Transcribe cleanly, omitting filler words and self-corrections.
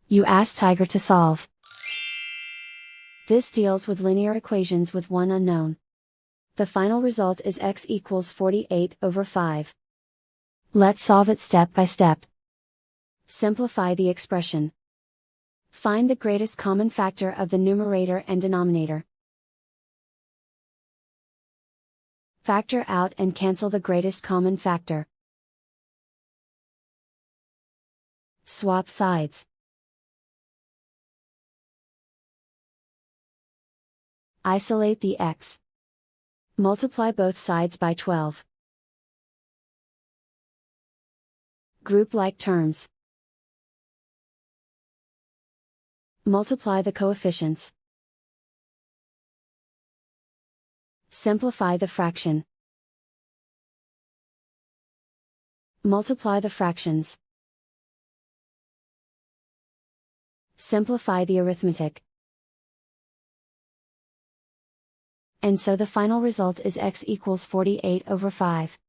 You ask Tiger to solve. This deals with linear equations with one unknown. The final result is x equals 48/5. Let's solve it step by step. Simplify the expression. Find the greatest common factor of the numerator and denominator. Factor out and cancel the greatest common factor. Swap sides. Isolate the x. Multiply both sides by 12. Group like terms. Multiply the coefficients. Simplify the fraction. Multiply the fractions. Simplify the arithmetic. And so the final result is x equals 48/5.